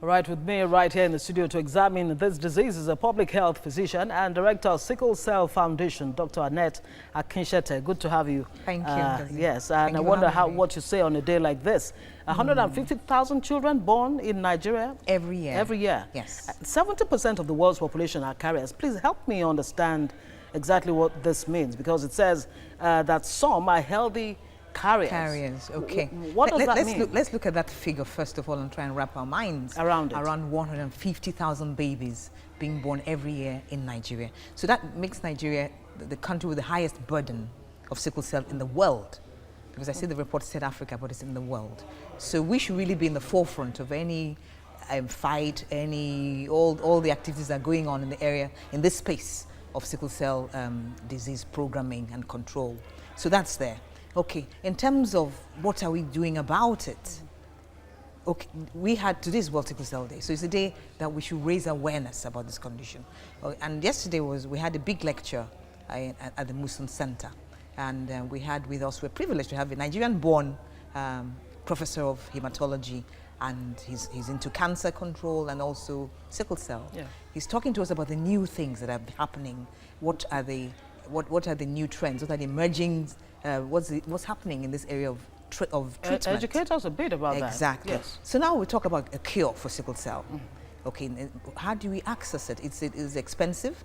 Right with me right here in the studio to examine this disease is a public health physician and director of Sickle Cell Foundation, Dr. Annette Akinshete. Good to have you. Thank you. Yes, and I wonder what you say on a day like this. 150,000 children born in Nigeria? Every year. Every year? Yes. 70% of the world's population are carriers. Please help me understand exactly what this means, because it says that some are healthy carriers. Okay. What does that mean? Let's look at that figure first of all and try and wrap our minds around it. Around 150,000 babies being born every year in Nigeria. So that makes Nigeria the country with the highest burden of sickle cell in the world. Because I see the report said Africa, but it's in the world. So we should really be in the forefront of any fight, all the activities that are going on in the area, in this space of sickle cell disease programming and control. So that's there. Okay, in terms of what are we doing about it? Okay, today's World Sickle Cell Day, so it's a day that we should raise awareness about this condition. And yesterday we had a big lecture at the Muslim Center, and we're privileged to have a Nigerian-born professor of hematology, and he's into cancer control and also sickle cell. Yeah. He's talking to us about the new things that are happening. What are the new trends? What are the emerging? What's happening in this area of treatment? Educate us a bit about that. Exactly. Yes. So now we talk about a cure for sickle cell. Okay, how do we access it? It's expensive.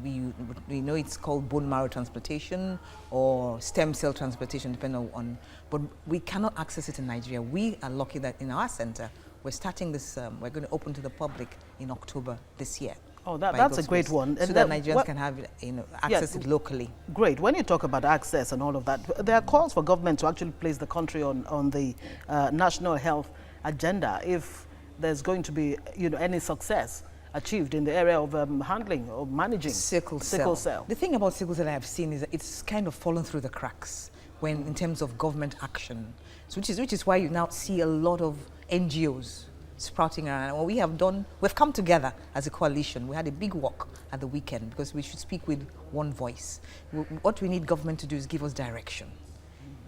We know it's called bone marrow transplantation or stem cell transplantation, depending on. But we cannot access it in Nigeria. We are lucky that in our center we're starting this. We're going to open to the public in October this year. Oh, that's a great one. So that Nigerians can have access it locally. Great. When you talk about access and all of that, there are calls for government to actually place the country on the national health agenda if there's going to be any success achieved in the area of handling or managing sickle cell. The thing about sickle cell I have seen is that it's kind of fallen through the cracks in terms of government action, so which is why you now see a lot of NGOs sprouting around. What we've come together as a coalition. We had a big walk at the weekend because we should speak with one voice. What we need government to do is give us direction,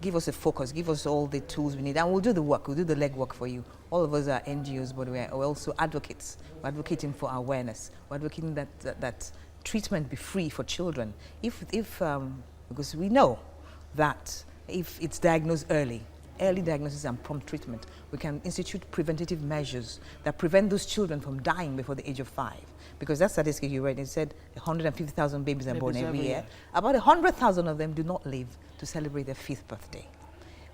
give us a focus, give us all the tools we need, and we'll do the work, we'll do the legwork for you. All of us are NGOs, but we're also advocates. We're advocating for awareness. We're advocating that treatment be free for children. Because we know that if it's diagnosed early diagnosis and prompt treatment, we can institute preventative measures that prevent those children from dying before the age of 5. Because that statistic you read, it said 150,000 babies are born every year. About 100,000 of them do not live to celebrate their 5th birthday.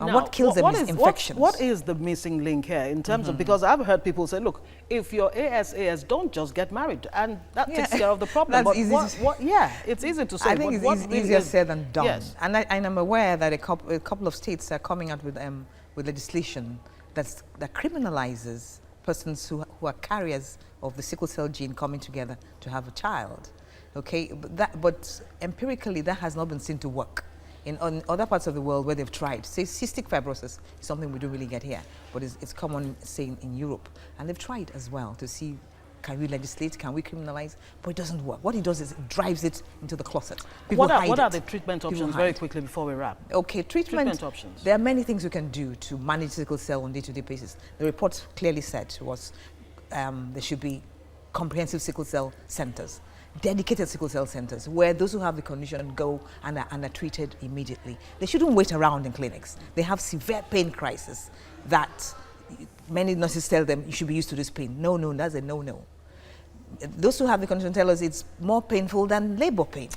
And now, what kills them is infections. What is the missing link here in terms of, because I've heard people say, look, if you're AS, don't just get married, and that takes care of the problem. That's easy. It's easy to say. I think it's easier said than done. Yes. And I'm aware that a couple of states are coming out with legislation that criminalizes persons who are carriers of the sickle cell gene coming together to have a child. Okay, but empirically that has not been seen to work. In other parts of the world where they've tried, say cystic fibrosis is something we don't really get here, but it's common, say, in Europe. And they've tried as well to see, can we legislate, can we criminalize? But it doesn't work. What it does is it drives it into the closet. What are the treatment options, very quickly before we wrap? Okay, treatment options. There are many things we can do to manage sickle cell on a day-to-day basis. The report clearly said was there should be comprehensive sickle cell centers, dedicated sickle cell centers where those who have the condition go and are treated immediately. They shouldn't wait around in clinics. They have severe pain crisis that many nurses tell them you should be used to this pain. No, that's a no. Those who have the condition tell us it's more painful than labor pain.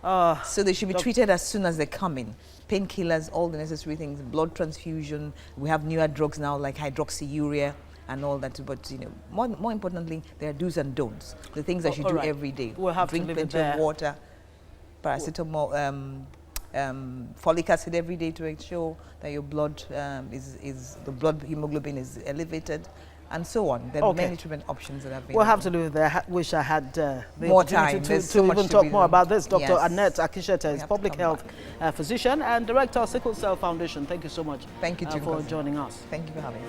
So they should be treated as soon as they come in. Painkillers, all the necessary things, blood transfusion. We have newer drugs now like hydroxyurea and all that, but more importantly, there are do's and don'ts. The things that you do every day. We'll have drink to plenty of water, paracetamol, folic acid every day to ensure that your blood the blood hemoglobin is elevated, and so on. There are many treatment options that have been. We'll have to leave there. Wish I had the more time to even talk more about this. Dr. Annette Akinshete is public health physician and director of Sickle Cell Foundation. Thank you so much. Thank you for joining us. Thank you for having me.